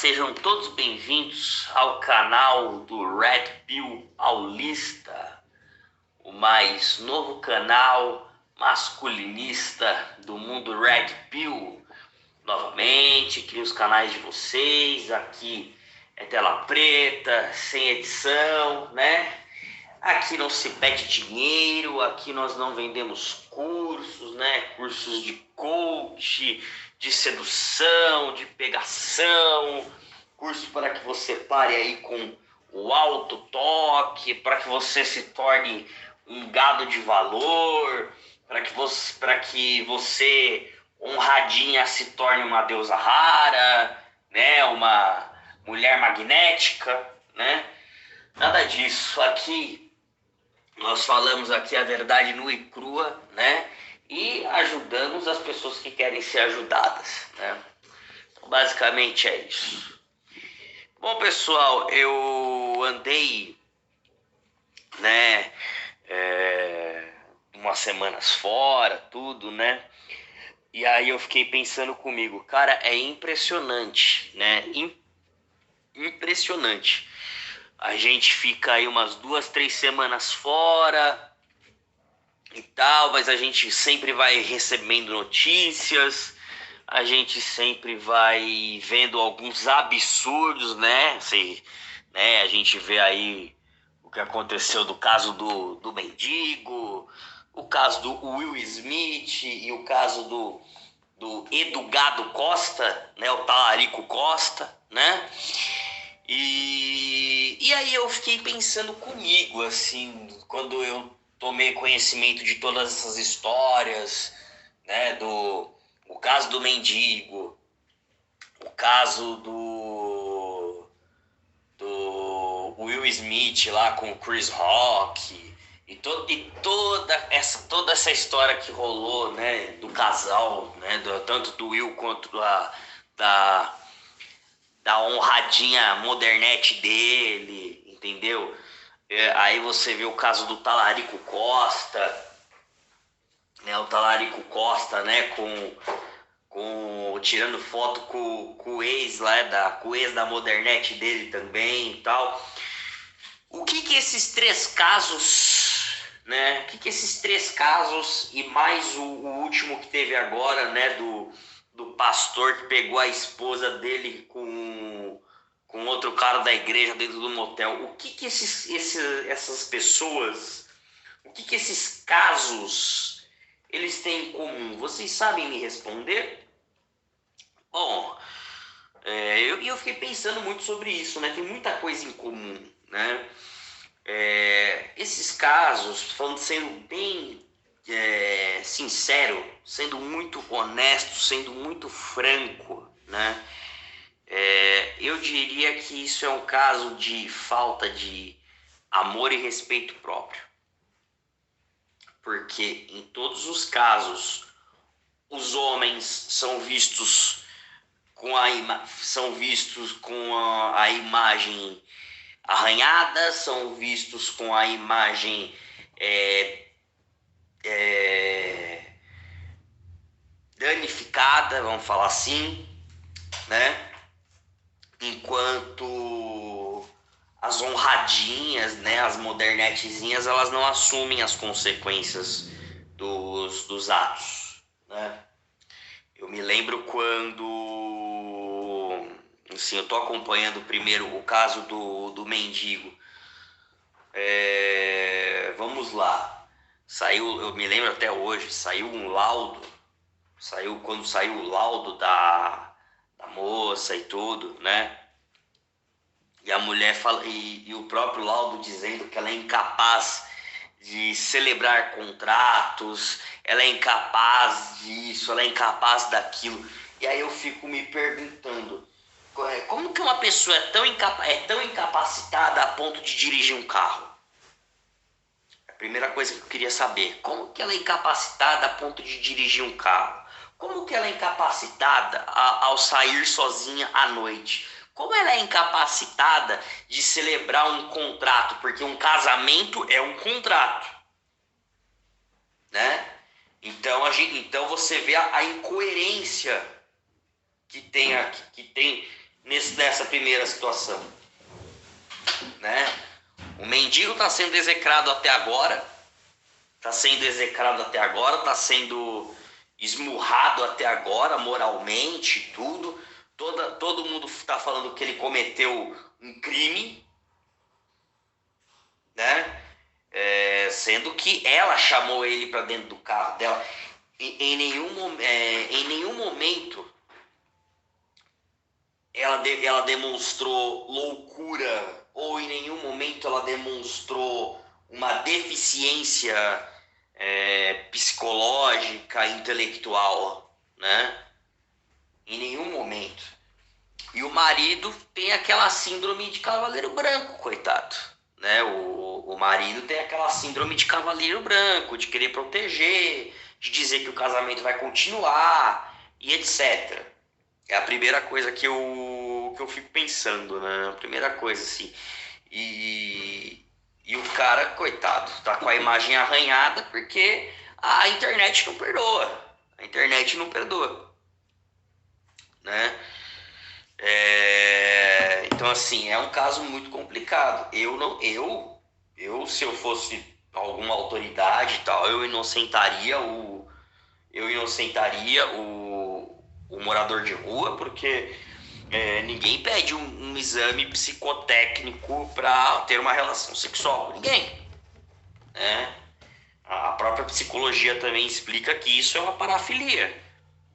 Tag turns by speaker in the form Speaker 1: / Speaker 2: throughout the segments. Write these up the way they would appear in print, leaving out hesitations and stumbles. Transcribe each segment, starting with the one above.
Speaker 1: sejam todos bem-vindos ao canal do Red Pill Paulista, o mais novo canal masculinista do mundo Red Pill. Novamente, aqui os canais de vocês, aqui é tela preta, sem edição, né? Aqui não se pede dinheiro, aqui nós não vendemos cursos, né? Cursos de coach, de sedução, de pegação, curso para que você pare aí com o alto toque, para que você se torne um gado de valor, para que você honradinha se torne uma deusa rara, né? Uma mulher magnética, né? Nada disso. Aqui nós falamos aqui a verdade nua e crua, né? E ajudamos as pessoas que querem ser ajudadas, né? Então, basicamente é isso. Bom, pessoal, eu andei, né? Umas semanas fora, tudo, né? E aí eu fiquei pensando comigo, cara, é impressionante, né? Impressionante. A gente fica aí umas 2, 3 semanas fora e tal, mas a gente sempre vai recebendo notícias, a gente sempre vai vendo alguns absurdos, né? A gente vê aí o que aconteceu do caso do mendigo, o caso do Will Smith e o caso do Edugado Costa, né? O Talarico Costa, né? E aí eu fiquei pensando comigo, assim, quando eu tomei conhecimento de todas essas histórias, né, o caso do mendigo, o caso do Will Smith lá com o Chris Rock, e toda essa história que rolou, né, do casal, né, tanto do Will quanto da honradinha modernete dele, entendeu? Aí você vê o caso do Talarico Costa, né? O Talarico Costa, né? Tirando foto com o ex lá, com o ex da modernete dele também e tal. O que esses três casos, né? O que esses três casos e mais o último que teve agora, né? Do pastor que pegou a esposa dele com outro cara da igreja dentro do motel. O que essas pessoas, o que esses casos, eles têm em comum? Vocês sabem me responder? Bom, eu fiquei pensando muito sobre isso, né? Tem muita coisa em comum, né? Esses casos, sendo bem sincero, sendo muito honesto, sendo muito franco, né? Eu diria que isso é um caso de falta de amor e respeito próprio. Porque em todos os casos, os homens são vistos com a imagem arranhada, são vistos com a imagem danificada, vamos falar assim, né? Enquanto as honradinhas, né, as modernetezinhas, elas não assumem as consequências dos atos, né? Eu me lembro quando, assim, eu tô acompanhando primeiro o caso do mendigo. Vamos lá. Eu me lembro até hoje, saiu um laudo, quando saiu o laudo da moça e tudo, né? E a mulher fala, e o próprio laudo dizendo que ela é incapaz de celebrar contratos, ela é incapaz disso, ela é incapaz daquilo. E aí eu fico me perguntando, como que uma pessoa é tão incapacitada a ponto de dirigir um carro? A primeira coisa que eu queria saber, como que ela é incapacitada a ponto de dirigir um carro? Como que ela é incapacitada ao sair sozinha à noite? Como ela é incapacitada de celebrar um contrato? Porque um casamento é um contrato, né? Então você vê a incoerência que tem nessa primeira situação, né? O mendigo está sendo execrado até agora, está sendo esmurrado até agora, moralmente, tudo. Todo mundo está falando que ele cometeu um crime, né? Sendo que ela chamou ele para dentro do carro dela. Em nenhum momento ela demonstrou loucura, ou em nenhum momento ela demonstrou uma deficiência psicológica, intelectual, né? Em nenhum momento. E o marido tem aquela síndrome de cavaleiro branco, coitado, né? O marido tem aquela síndrome de cavaleiro branco, de querer proteger, de dizer que o casamento vai continuar e etc. É a primeira coisa que eu fico pensando, né? A primeira coisa, assim. E o cara, coitado, tá com a imagem arranhada porque a internet não perdoa. A internet não perdoa, né? Então, assim, é um caso muito complicado. Se eu fosse alguma autoridade e tal, eu inocentaria o morador de rua, porque ninguém pede um exame psicotécnico para ter uma relação sexual com ninguém, né? A própria psicologia também explica que isso é uma parafilia,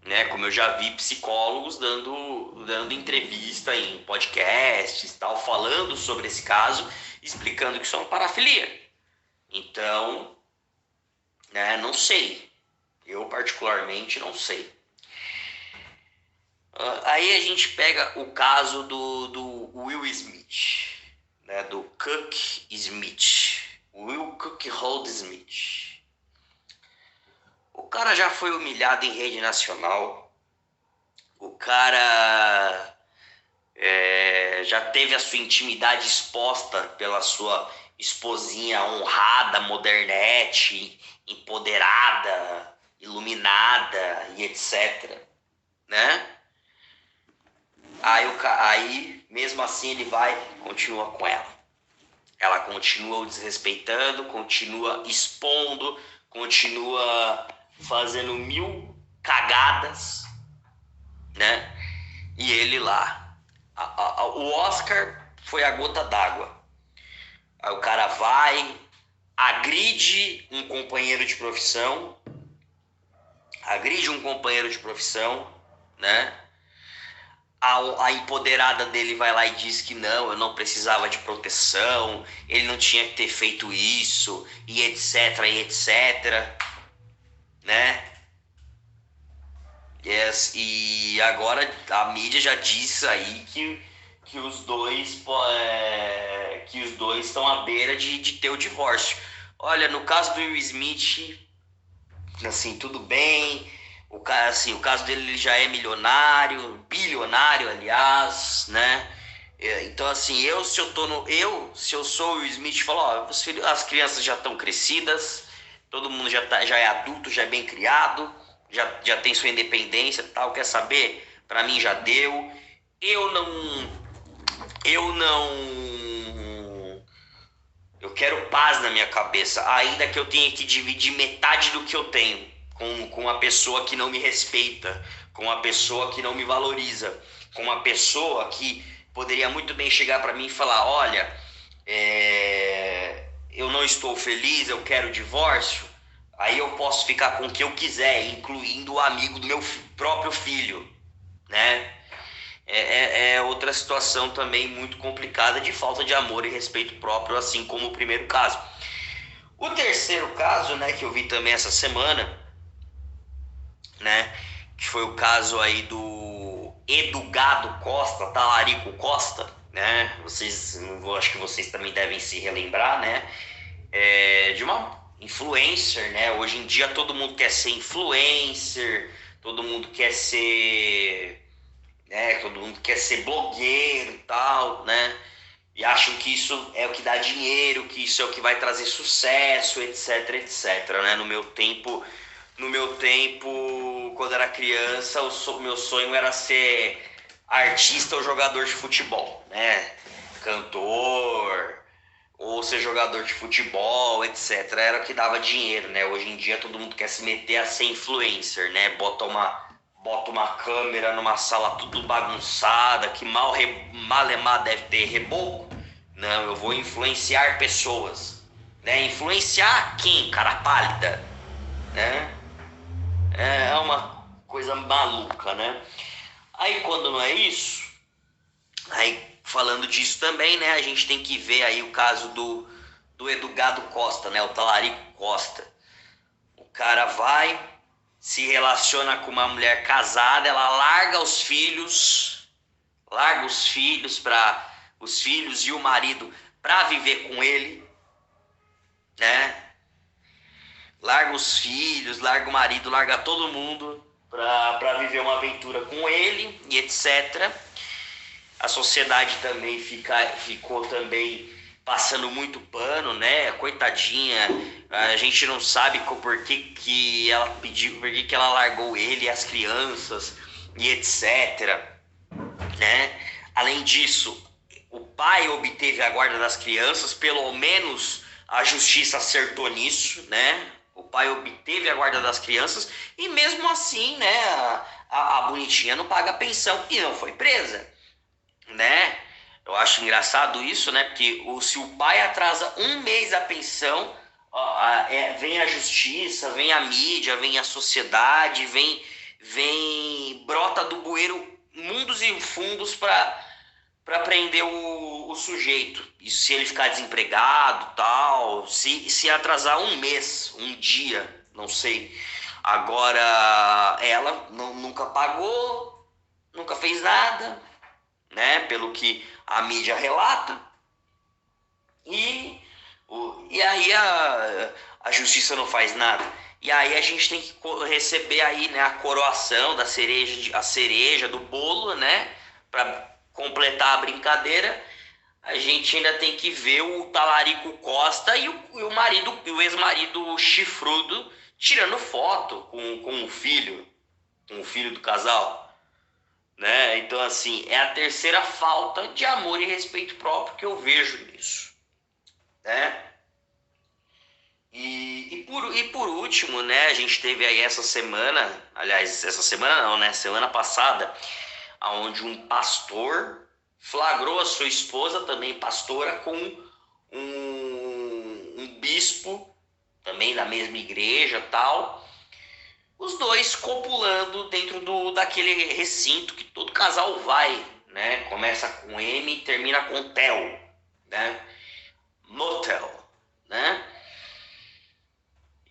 Speaker 1: né? Como eu já vi psicólogos dando entrevista em podcasts, tal, falando sobre esse caso, explicando que isso é uma parafilia. Então, né, não sei. Eu particularmente não sei. Aí a gente pega o caso do Will Smith, né, do Cook Smith, Will Cookhold Smith. O cara já foi humilhado em rede nacional. O cara já teve a sua intimidade exposta pela sua esposinha honrada, modernete, empoderada, iluminada e etc, né? Aí, mesmo assim, ele continua com ela. Ela continua o desrespeitando, continua expondo, continua fazendo 1000 cagadas, né? E ele lá. O Oscar foi a gota d'água. Aí o cara agride um companheiro de profissão, né? A empoderada dele vai lá e diz que não, eu não precisava de proteção, ele não tinha que ter feito isso, e etc, né? Yes, e agora a mídia já disse aí que os dois estão à beira de ter o divórcio. Olha, no caso do Will Smith, assim, tudo bem. O caso dele, ele já é milionário, bilionário, aliás, né? Então, assim, se eu sou o Will Smith, falo, ó, as crianças já estão crescidas, todo mundo já é adulto, já é bem criado, já tem sua independência, tal, quer saber? Pra mim já deu. Eu não, eu quero paz na minha cabeça, ainda que eu tenha que dividir metade do que eu tenho com uma pessoa que não me respeita, com uma pessoa que não me valoriza, com uma pessoa que poderia muito bem chegar para mim e falar, olha, eu não estou feliz, eu quero divórcio. Aí eu posso ficar com o que eu quiser, incluindo o amigo do meu próprio filho, né? É outra situação também muito complicada de falta de amor e respeito próprio, assim como o primeiro caso. O terceiro caso, né, que eu vi também essa semana, né, que foi o caso aí do Edugado Costa, Talarico Costa, né, acho que vocês também devem se relembrar, né, de uma influencer, né, hoje em dia todo mundo quer ser influencer, todo mundo quer ser... todo mundo quer ser blogueiro e tal, né? E acham que isso é o que dá dinheiro, que isso é o que vai trazer sucesso, etc, né? No meu tempo, quando era criança, meu sonho era ser artista ou jogador de futebol, né? Cantor, ou ser jogador de futebol, etc. Era o que dava dinheiro, né? Hoje em dia todo mundo quer se meter a ser influencer, né? Bota uma câmera numa sala tudo bagunçada, que malemar deve ter reboco. Não, eu vou influenciar pessoas, né? Influenciar quem, cara pálida, né? É uma coisa maluca, né? Aí quando não é isso, aí falando disso também, né? A gente tem que ver aí o caso do Edugado Costa, né? O Talarico Costa. O cara vai, se relaciona com uma mulher casada, ela larga os filhos para os filhos e o marido para viver com ele, né? Larga os filhos, larga o marido, larga todo mundo para viver uma aventura com ele e etc. A sociedade também ficou também passando muito pano, né? Coitadinha, a gente não sabe por que ela pediu, por que ela largou ele e as crianças e etc. Né? Além disso, o pai obteve a guarda das crianças, pelo menos a justiça acertou nisso, né? O pai obteve a guarda das crianças e mesmo assim, né, a bonitinha não paga pensão e não foi presa, né? Eu acho engraçado isso, né? Porque se o pai atrasa um mês a pensão, vem a justiça, vem a mídia, vem a sociedade, brota do bueiro mundos e fundos para prender o sujeito. E se ele ficar desempregado, tal, se atrasar um mês, um dia, não sei. Agora ela nunca pagou, nunca fez nada, né? Pelo que a mídia relata. E aí a justiça não faz nada. E aí a gente tem que receber aí, né, a coroação da a cereja do bolo, né? Para completar a brincadeira, a gente ainda tem que ver o Talarico Costa e o ex-marido chifrudo tirando foto com o filho do casal, né? Então assim, é a terceira falta de amor e respeito próprio que eu vejo nisso, né? E por último, né, a gente teve aí essa semana, aliás, essa semana não, né, semana passada, onde um pastor flagrou a sua esposa, também pastora, com um bispo, também da mesma igreja, tal, os dois copulando dentro daquele recinto que todo casal vai, né, começa com M e termina com tel, né, motel, né.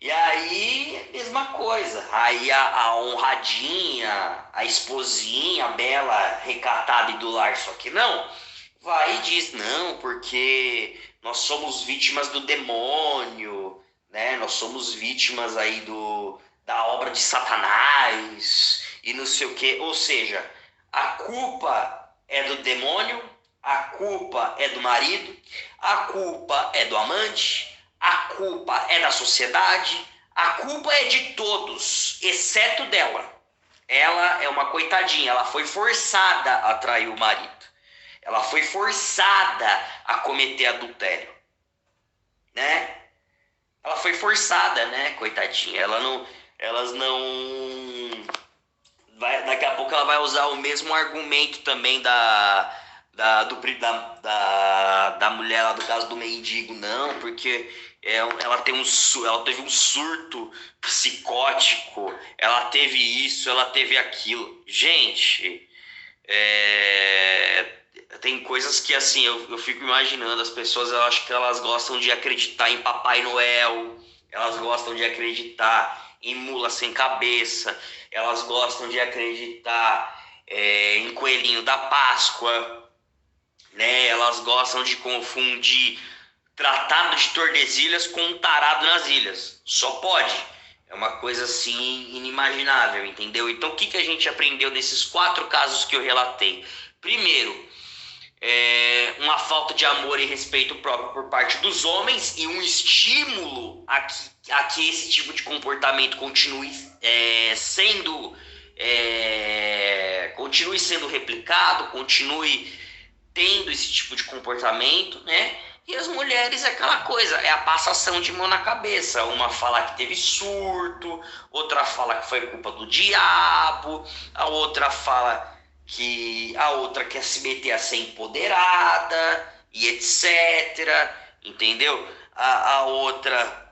Speaker 1: E aí, mesma coisa. Aí a honradinha, a esposinha, a bela, recatada e do lar, só que não, vai e diz, não, porque nós somos vítimas do demônio, né? Nós somos vítimas aí da obra de Satanás e não sei o quê. Ou seja, a culpa é do demônio, a culpa é do marido, a culpa é do amante, a culpa é da sociedade, a culpa é de todos, exceto dela. Ela é uma coitadinha, ela foi forçada a trair o marido. Ela foi forçada a cometer adultério, né? Ela foi forçada, né, coitadinha? Elas não... daqui a pouco ela vai usar o mesmo argumento também da mulher lá do caso do mendigo, não, porque ela teve um surto psicótico, ela teve isso, ela teve aquilo. Gente, tem coisas que assim, eu fico imaginando, as pessoas, eu acho que elas gostam de acreditar em Papai Noel, elas gostam de acreditar em mula sem cabeça, elas gostam de acreditar em coelhinho da Páscoa, né? Elas gostam de confundir tratado de Tordesilhas com um tarado nas ilhas. Só pode. É uma coisa assim inimaginável, entendeu? Então o que a gente aprendeu desses 4 casos que eu relatei? Primeiro, uma falta de amor e respeito próprio por parte dos homens e um estímulo a que esse tipo de comportamento continue continue sendo replicado, continue tendo esse tipo de comportamento, né? E as mulheres é aquela coisa, é a passação de mão na cabeça. Uma fala que teve surto, outra fala que foi culpa do diabo, a outra fala que a outra quer se meter a ser empoderada e etc. Entendeu? A outra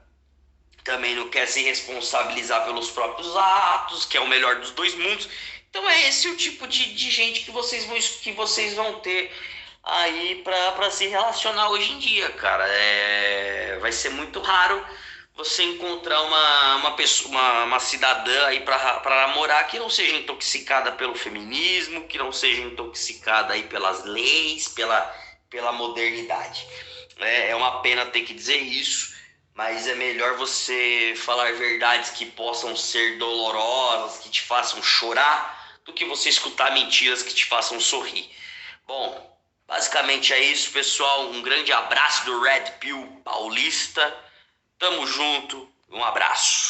Speaker 1: também não quer se responsabilizar pelos próprios atos, que é o melhor dos dois mundos. Então é esse o tipo de gente que vocês vão ter aí para se relacionar hoje em dia, cara. Vai ser muito raro você encontrar uma pessoa, uma cidadã aí para namorar que não seja intoxicada pelo feminismo, que não seja intoxicada aí pelas leis, pela modernidade. É uma pena ter que dizer isso, mas é melhor você falar verdades que possam ser dolorosas, que te façam chorar, do que você escutar mentiras que te façam sorrir. Bom, basicamente é isso, pessoal. Um grande abraço do Red Pill Paulista. Tamo junto. Um abraço.